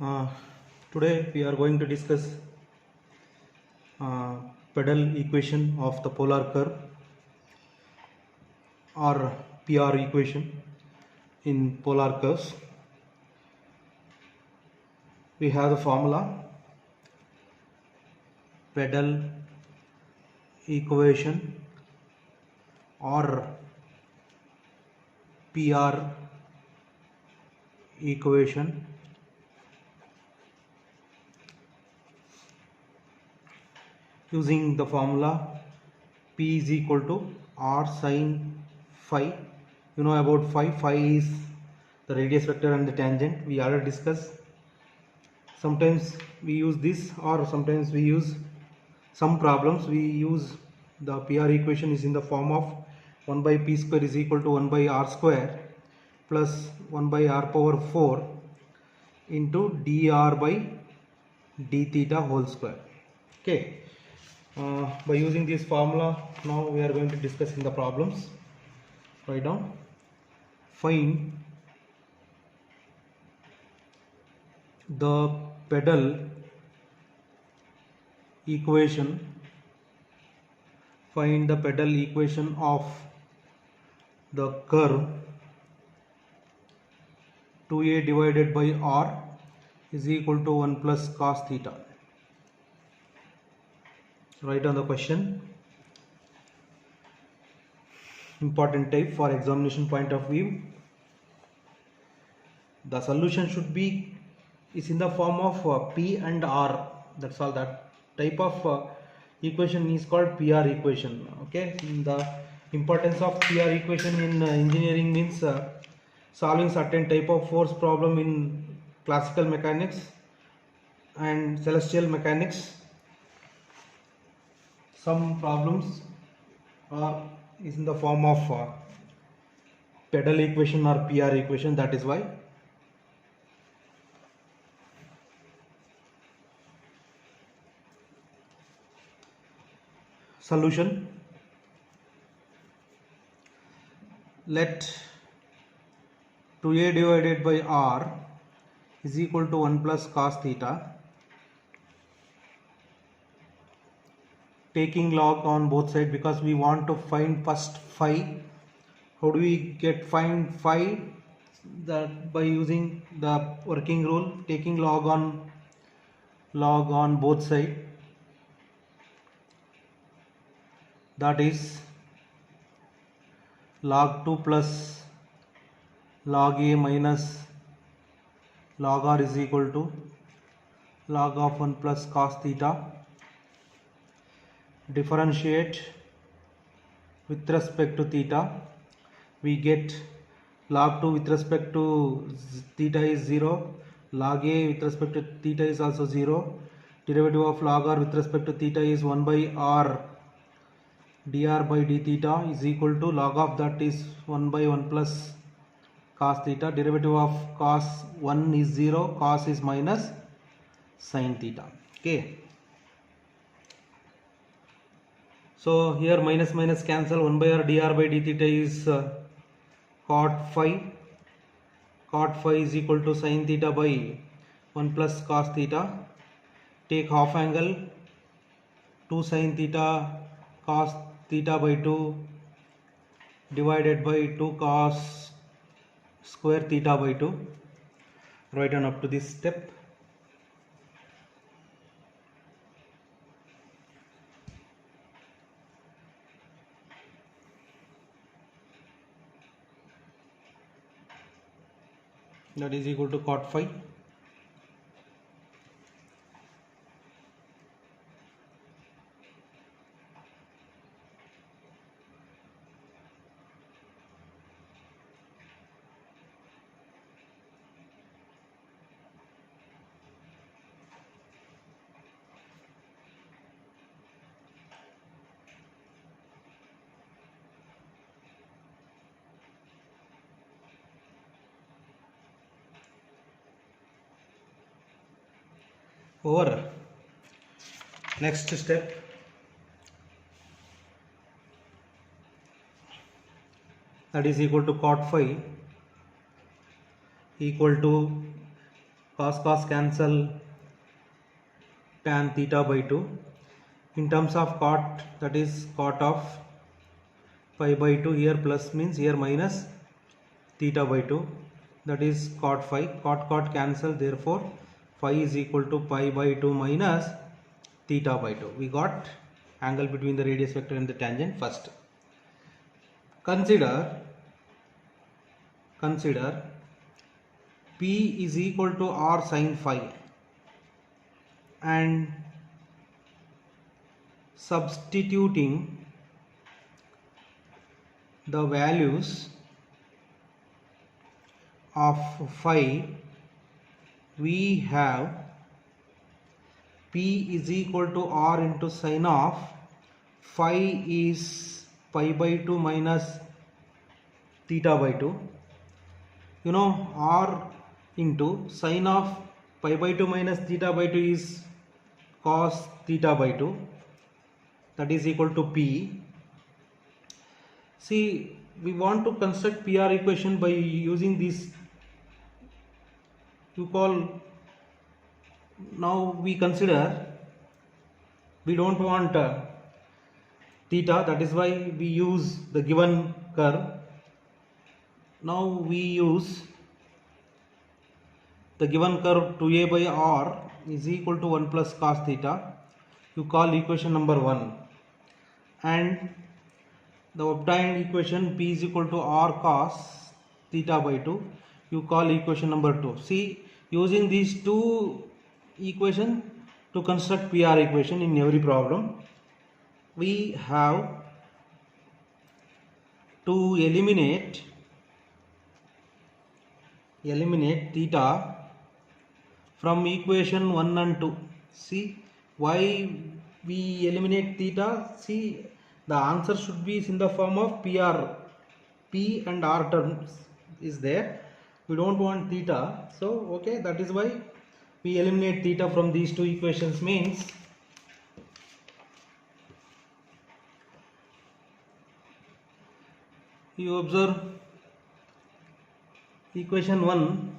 Uh, Today we are going to discuss pedal equation of the polar curve or PR equation in polar curves. We have the formula pedal equation or PR equation using the formula P is equal to R sine phi. You know about phi is the radius vector and the tangent. We already discussed. Sometimes we use this, or sometimes we use some problems we use the PR equation is in the form of 1 by p square is equal to 1 by r square plus 1 by r power 4 into dr by d theta whole square. Okay, by using this formula now we are going to discuss in the problems. Write down, find the pedal equation, find the pedal equation of the curve 2a divided by r is equal to 1 plus cos theta. Write on the question. Important type for examination point of view. The solution should be is in the form of p and r. That's all. That type of equation is called PR equation. Okay. The importance of PR equation in engineering means solving certain type of force problem in classical mechanics and celestial mechanics. Some problems are is in the form of pedal equation or PR equation. That is why. Solution. Let 2a divided by r is equal to 1 plus cos theta, taking log on both sides because we want to find first phi. How do we get find phi? That by using the working rule, taking log on both sides. That is log 2 plus log a minus log r is equal to log of 1 plus cos theta. Differentiate with respect to theta. We get log 2 with respect to theta is 0. Log a with respect to theta is also 0. Derivative of log r with respect to theta is 1 by r dr by d theta is equal to log of that is 1 by 1 plus cos theta. Derivative of cos 1 is 0, cos is minus sin theta. Okay. So here minus minus cancel, 1 by r dr by d theta is cot phi. Cot phi is equal to sin theta by 1 plus cos theta. Take half angle, 2 sin theta cos theta by 2 divided by 2 cos square theta by 2. Write on up to this step. That is equal to cot phi. Over. Next step, that is equal to cot phi equal to cos cancel, tan theta by 2. In terms of cot, that is cot of pi by 2, here plus means here minus theta by 2, that is cot phi. Cot cancel, therefore phi is equal to pi by 2 minus theta by 2. We got angle between the radius vector and the tangent first. Consider P is equal to r sin phi and substituting the values of phi, we have P is equal to r into sin of phi is pi by 2 minus theta by 2. You know, r into sin of pi by 2 minus theta by 2 is cos theta by 2, that is equal to P. See, we want to construct PR equation by using this. You call, now we consider we don't want theta, that is why we use the given curve. Now we use the given curve 2a by r is equal to 1 plus cos theta. You call equation number 1, and the obtained equation P is equal to r cos theta by 2, you call equation number 2. See, using these two equations to construct PR equation in every problem, we have to eliminate theta from equation 1 and 2. See, why we eliminate theta? See, the answer should be in the form of PR. P and R terms is there. We don't want theta. So, okay, that is why we eliminate theta from these two equations. Means you observe equation 1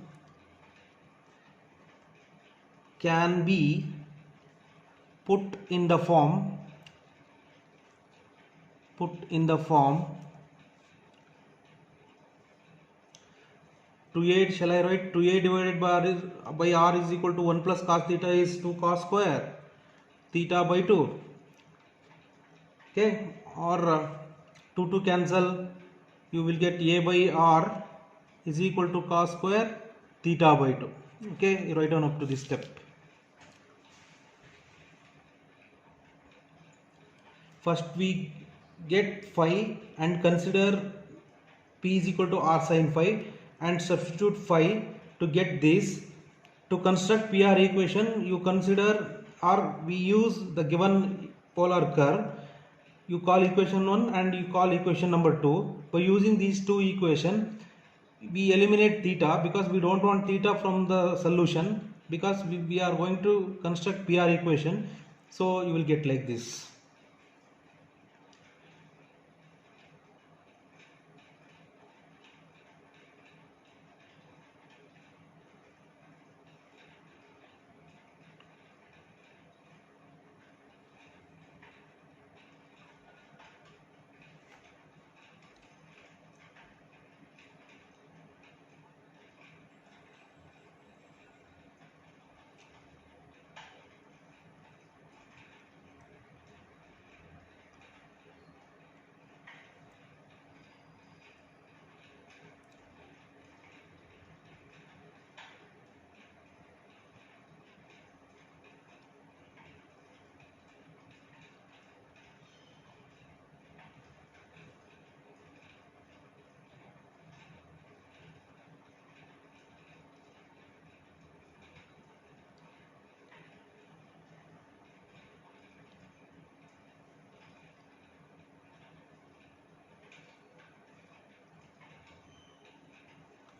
can be put in the form 2a, shall I write 2a divided by r is equal to 1 plus cos theta is 2 cos square theta by 2. Okay, or 2 cancel, you will get a by r is equal to cos square theta by 2. Okay, you write down up to this step. First we get phi and consider P is equal to r sin phi and substitute phi to get this. To construct PR equation, you consider, or we use the given polar curve. You call equation 1 and you call equation number 2. By using these two equations, we eliminate theta because we don't want theta from the solution, because we are going to construct PR equation. So you will get like this.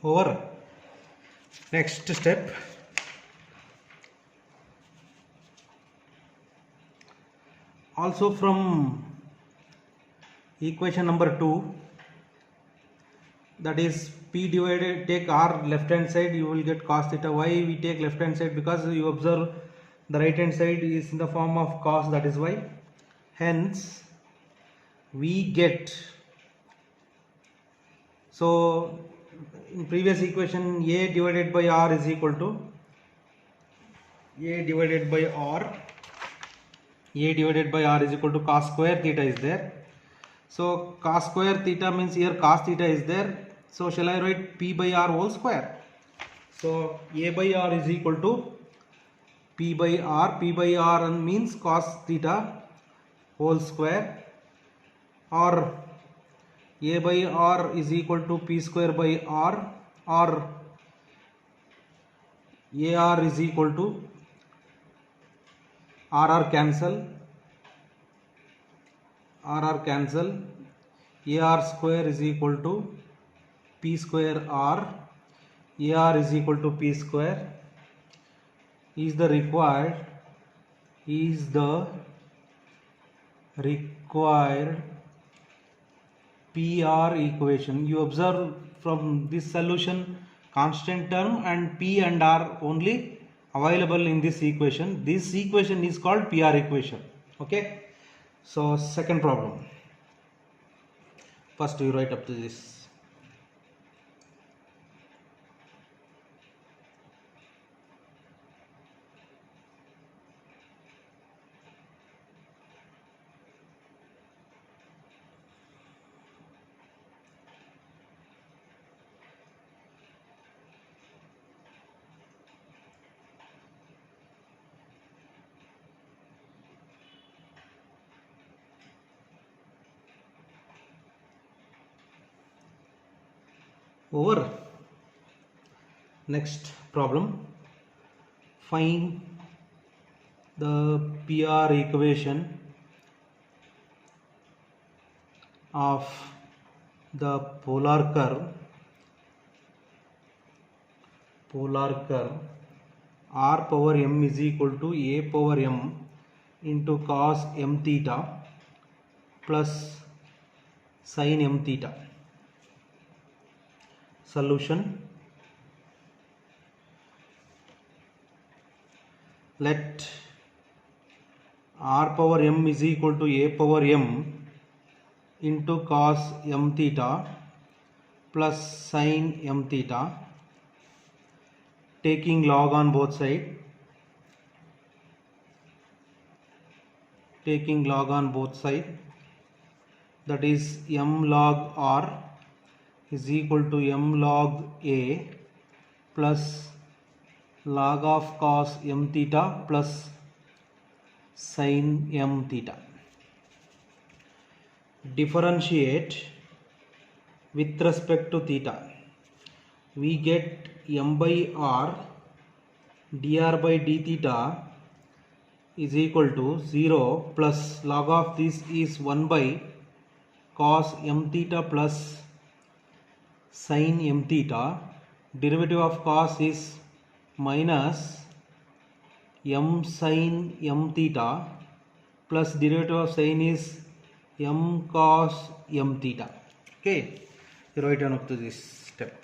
Over. Next step, also from equation number 2, that is p divided, take r left hand side, you will get cos theta. Why we take left hand side? Because you observe the right hand side is in the form of cos, that is why. Hence we get, so in previous equation a divided by r is equal to a divided by r is equal to cos square theta is there. So cos square theta means here cos theta is there, so shall I write p by r whole square? So a by r is equal to p by r means cos theta whole square, or a by r is equal to p square by r, or ar is equal to rr cancel, ar square is equal to p square r, ar is equal to p square, is the required PR equation. You observe from this solution constant term and p and r only available in this equation. This equation is called PR equation. Okay, so second problem, first you write up to this. Over. Next problem, find the PR equation of the polar curve r power m is equal to a power m into cos m theta plus sin m theta. Solution, let r power m is equal to a power m into cos m theta plus sin m theta, taking log on both sides, that is m log r is equal to m log a plus log of cos m theta plus sin m theta. Differentiate with respect to theta. We get m by r dr by d theta is equal to 0 plus log of this is 1 by cos m theta plus sin m theta. Derivative of cos is minus m sin m theta plus derivative of sin is m cos m theta. Okay, you write down up to this step.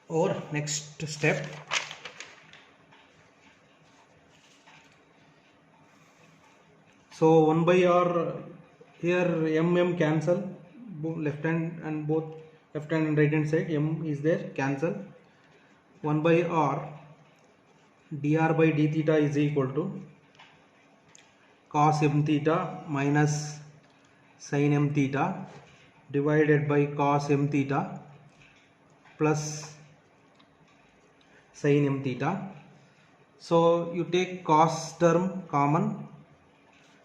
Or next step, so 1 by r, here m cancel, left hand and both left hand and right hand side m is there, cancel. 1 by r dr by d theta is equal to cos m theta minus sin m theta divided by cos m theta plus sin m theta. So you take cos term common,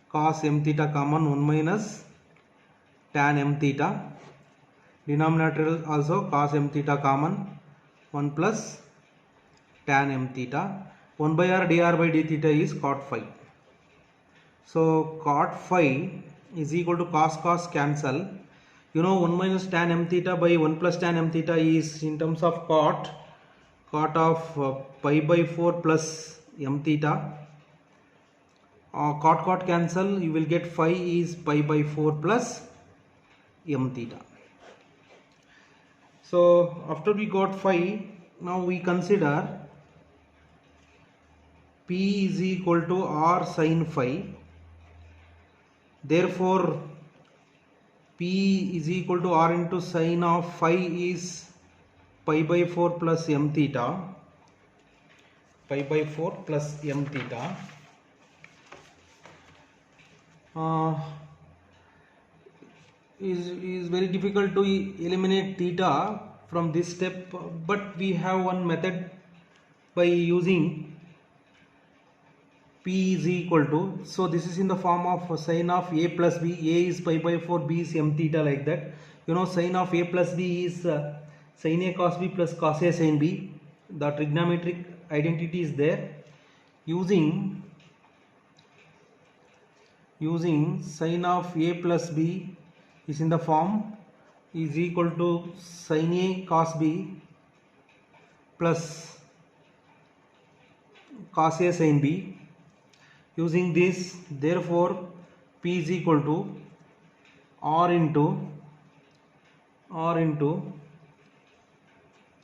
cos m theta common, 1 minus tan m theta. Denominator also cos m theta common, 1 plus tan m theta. 1 by r dr by d theta is cot phi. So cot phi is equal to cos cancel. You know 1 minus tan m theta by 1 plus tan m theta is in terms of cot of pi by 4 plus m theta. Cot cancel, you will get phi is pi by 4 plus m theta. So after we got phi, now we consider P is equal to R sin phi. Therefore P is equal to R into sin of phi is pi by 4 plus m theta. Pi by 4 plus m theta. Is very difficult to eliminate theta from this step, but we have one method by using P is equal to, so this is in the form of sin of a plus b. A is pi by 4, b is m theta, like that. You know sin of a plus b is sin a cos b plus cos a sin b. The trigonometric identity is there. Using sin of a plus b is in the form is equal to sin a cos b plus cos a sin b. Using this, therefore P is equal to R into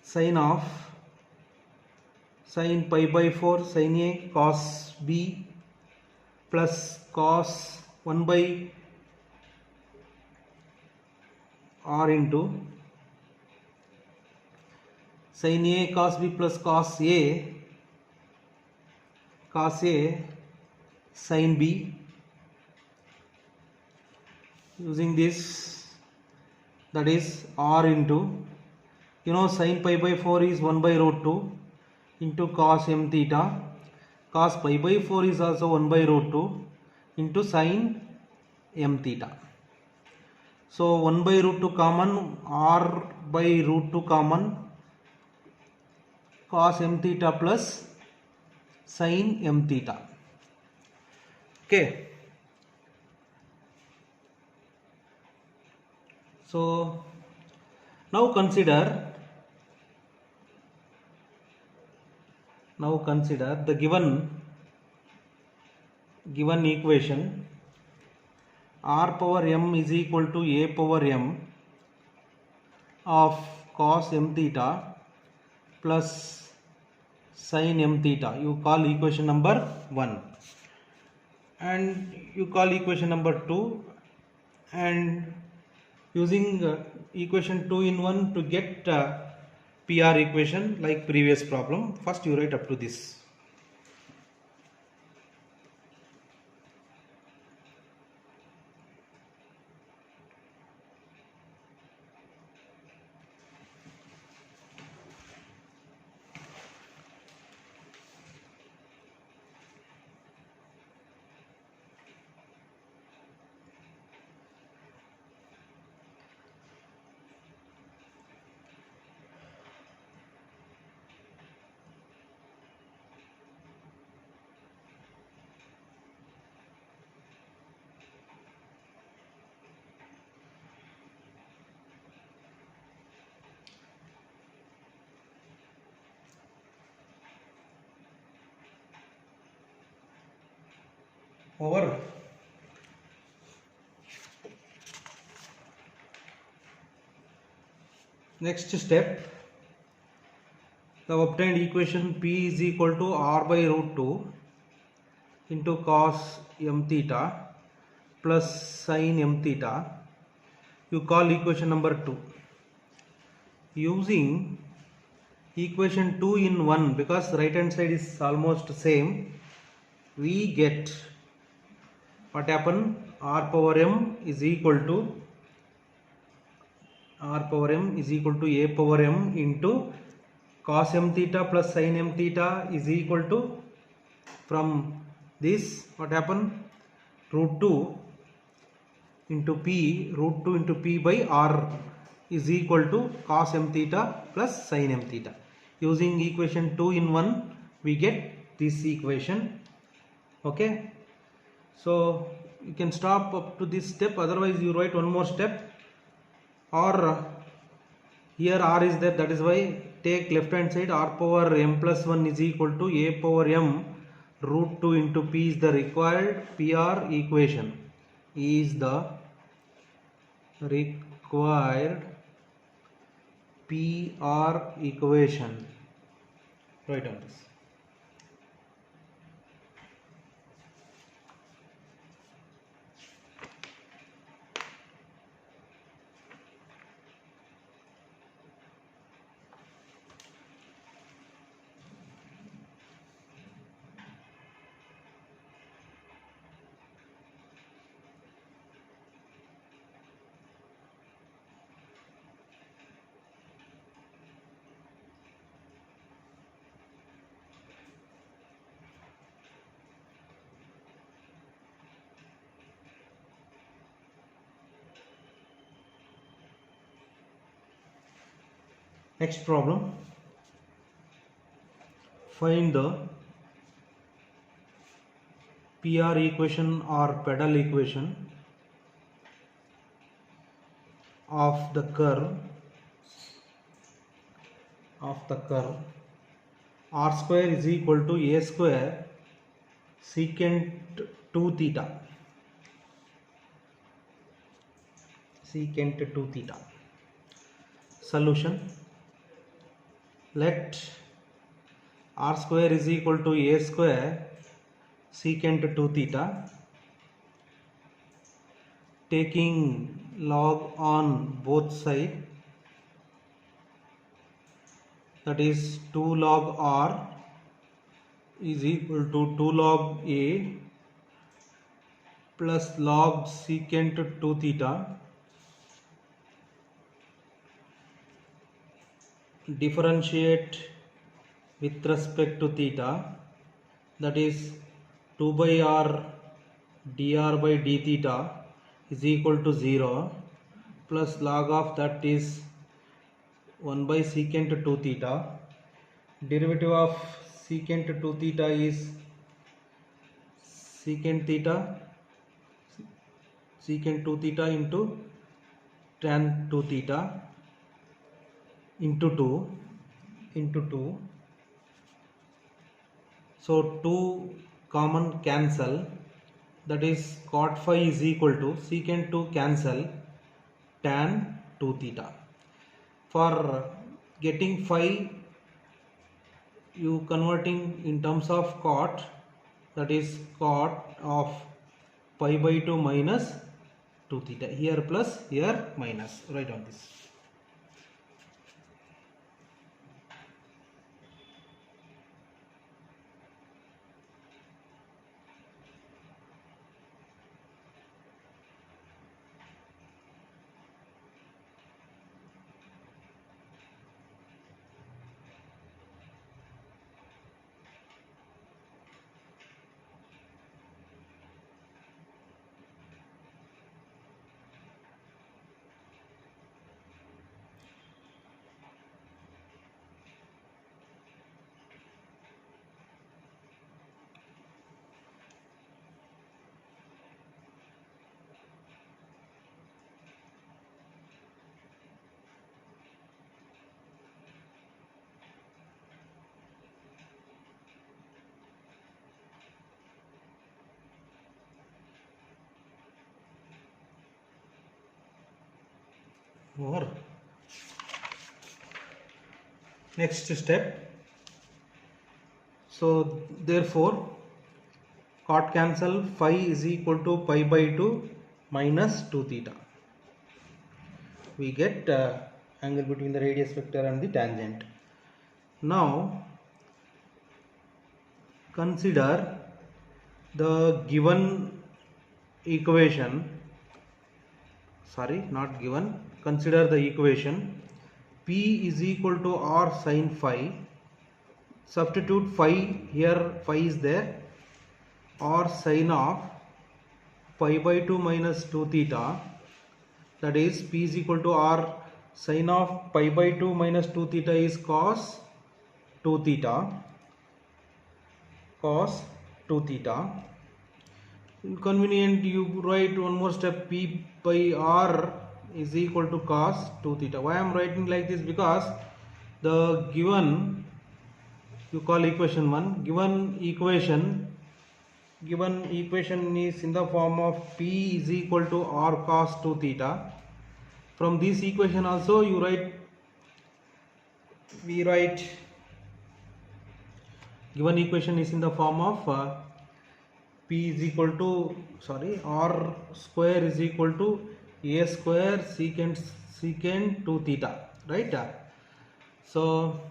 sin of sin pi by 4 sin a cos b plus cos 1 by R into sin a cos b plus cos a sin b. Using this, that is R into, you know sin pi by 4 is 1 by root 2 into cos m theta. Cos pi by 4 is also 1 by root 2 into sin m theta. So 1 by root 2 common, R by root 2 common, cos m theta plus sin m theta. Okay. So now consider the given equation. R power m is equal to a power m of cos m theta plus sin m theta. You call equation number 1, and you call equation number 2, and using equation 2 in 1 to get PR equation like previous problem. First you write up to this. Over. Next step, the obtained equation P is equal to R by root 2 into cos m theta plus sin m theta. You call equation number 2. Using equation 2 in 1, because right hand side is almost same, we get what happen, R power m is equal to r power m is equal to a power m into cos m theta plus sin m theta is equal to, from this what happened, root 2 into p, root 2 into p by r is equal to cos m theta plus sin m theta. Using equation 2 in 1 we get this equation. Okay, so you can stop up to this step, otherwise you write one more step, or here r is there, that is why take left hand side, r power m plus 1 is equal to a power m root 2 into p is the required PR equation, is the required PR equation. Write on this. Next problem, find the PR equation or pedal equation of the curve r square is equal to a square secant 2 theta, secant 2 theta. Solution, let r square is equal to a square secant 2 theta, taking log on both sides, that is 2 log r is equal to 2 log a plus log secant 2 theta, differentiate with respect to theta, that is 2 by r dr by d theta is equal to 0, plus log of that is 1 by secant 2 theta. Derivative of secant 2 theta is secant 2 theta into tan 2 theta into 2. So 2 common cancel, that is cot phi is equal to secant 2 cancel tan 2 theta. For getting phi, you converting in terms of cot, that is cot of pi by 2 minus 2 theta, here plus here minus. Write on this. Over. Next step, so therefore cot cancel, phi is equal to pi by 2 minus 2 theta. We get angle between the radius vector and the tangent. Now consider the given equation. sorry, not given, consider the equation P is equal to R sin phi. Substitute phi here, phi is there, R sin of pi by 2 minus 2 theta, that is P is equal to R sin of pi by 2 minus 2 theta is cos 2 theta, cos 2 theta. Convenient, you write one more step, P by R is equal to cos 2 theta. Why I am writing like this? Because the given, you call equation 1, given equation is in the form of P is equal to R cos 2 theta. From this equation also we write given equation is in the form of P is equal to, sorry, R square is equal to A square secant 2 theta, right? So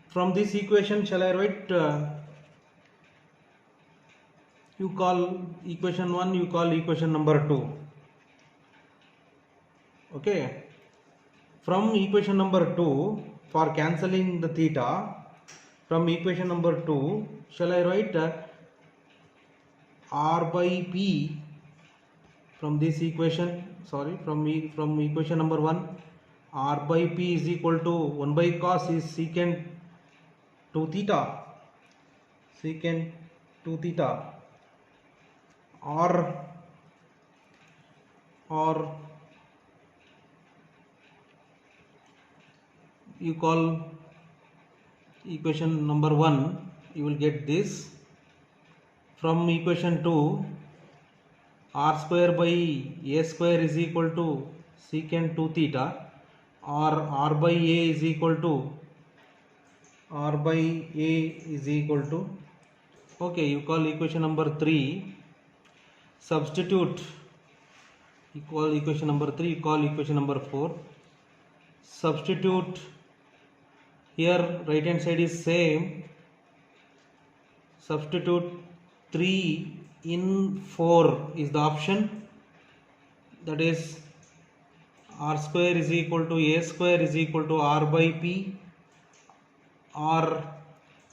from this equation, shall I write, you call equation 1, you call equation number 2, okay? From equation number 2, for cancelling the theta, from equation number 2, shall I write R by P from this equation, sorry, from equation number 1, R by P is equal to 1 by cos is secant 2 theta, secant 2 theta, or you call equation number 1, you will get this. From equation 2, R square by A square is equal to secant 2 theta, or R by A is equal to, okay, you call equation number 3, substitute, you call equation number 3, you call equation number 4, substitute here, right hand side is same, substitute 3 in 4 is the option, that is R square is equal to A square is equal to R by P, or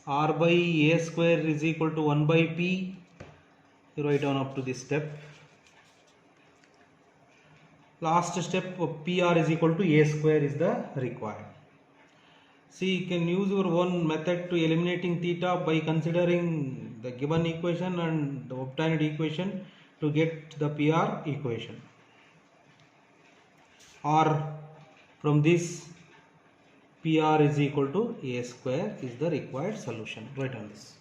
R by A square is equal to 1 by P. You write down up to this step. Last step of PR is equal to A square is the required. See, you can use your own method to eliminating theta by considering the given equation and the obtained equation to get the PR equation. Or from this, PR is equal to A square is the required solution. Write on this.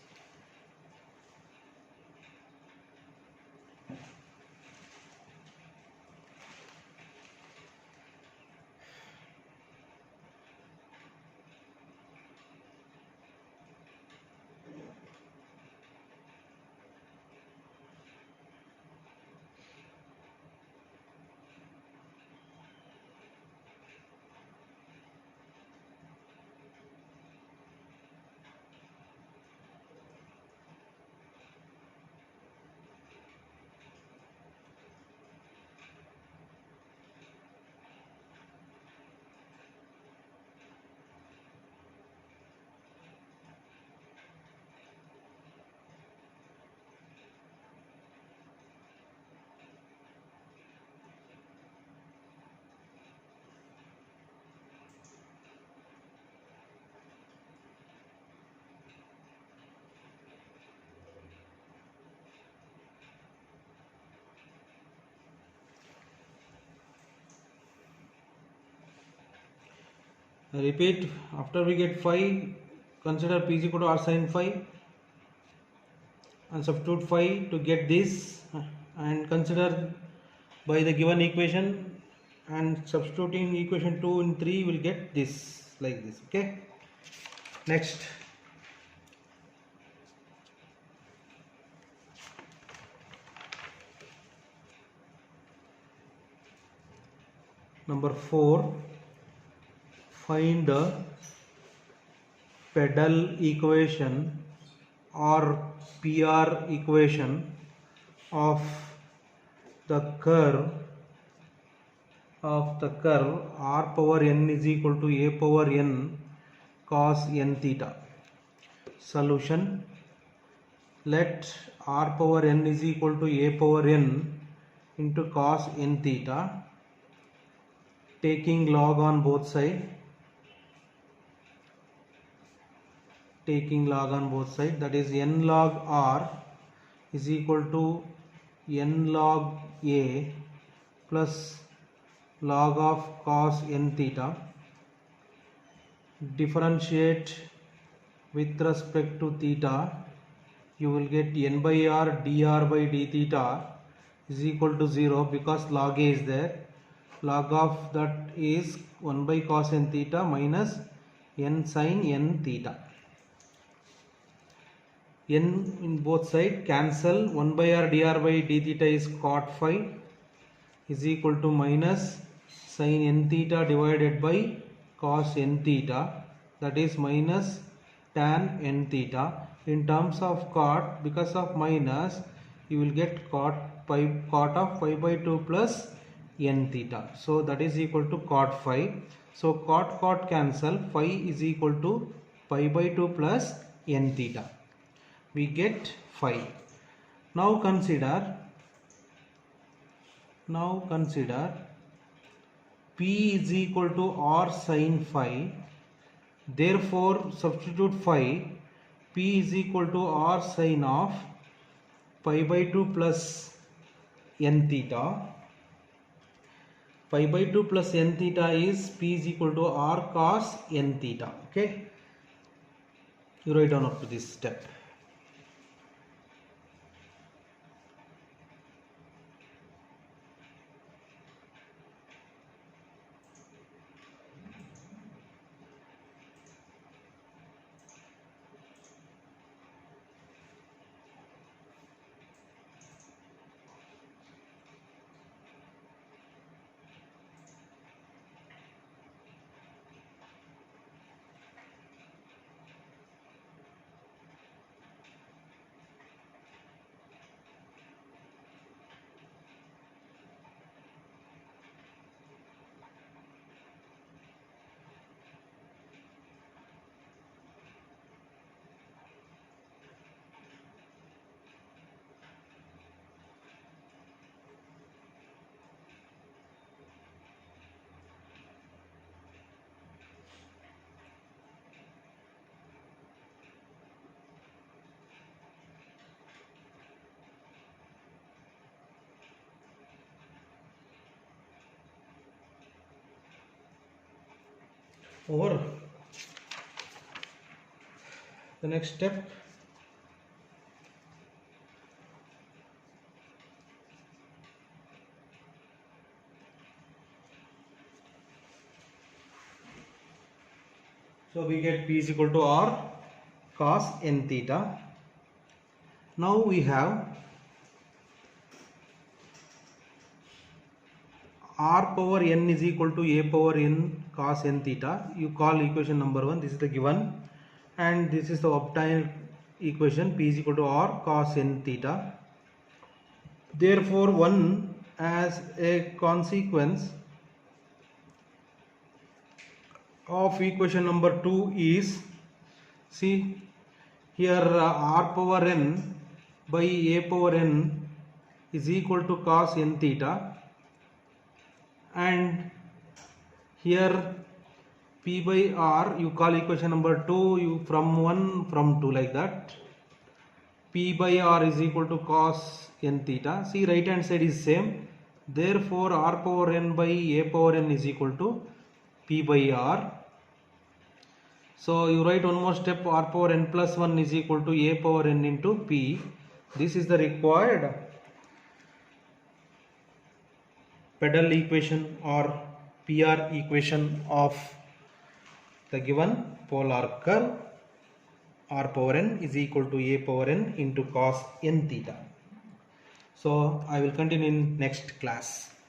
Repeat, after we get phi, consider P is equal to R sin phi and substitute phi to get this, and consider by the given equation, and substituting equation 2 and 3 will get this, like this, okay? Next. Number 4. Find the pedal equation or PR equation of the curve r power n is equal to a power n cos n theta. Solution: let r power n is equal to a power n into cos n theta, taking log on both sides, that is n log r is equal to n log a plus log of cos n theta. Differentiate with respect to theta, you will get n by r dr by d theta is equal to 0 because log a is there. Log of that is 1 by cos n theta minus n sin n theta. N in both sides cancel. 1 by r dr by d theta is cot phi is equal to minus sin n theta divided by cos n theta, that is minus tan n theta. In terms of cot, because of minus, you will get cot of pi by 2 plus n theta. So that is equal to cot phi. So cot cancel, phi is equal to pi by 2 plus n theta. We get phi. Now consider P is equal to r sin phi. Therefore substitute phi. P is equal to r sin of pi by 2 plus n theta. Pi by 2 plus n theta is P is equal to r cos n theta. Okay, you write down up to this step. Over. The next step, so we get P is equal to r cos n theta. Now we have r power n is equal to a power n cos n theta. You call equation number 1. This is the given, and this is the obtained equation. P is equal to r cos n theta. Therefore 1 as a consequence of equation number 2 is, see here r power n by a power n is equal to cos n theta, and here P by R, you call equation number 2, you from 1 from 2 like that. P by R is equal to cos n theta. See, right hand side is same. Therefore r power n by a power n is equal to P by R. So you write one more step, r power n plus 1 is equal to a power n into P. This is the required pedal equation or PR equation of the given polar curve. R power n is equal to a power n into cos n theta. So I will continue in next class.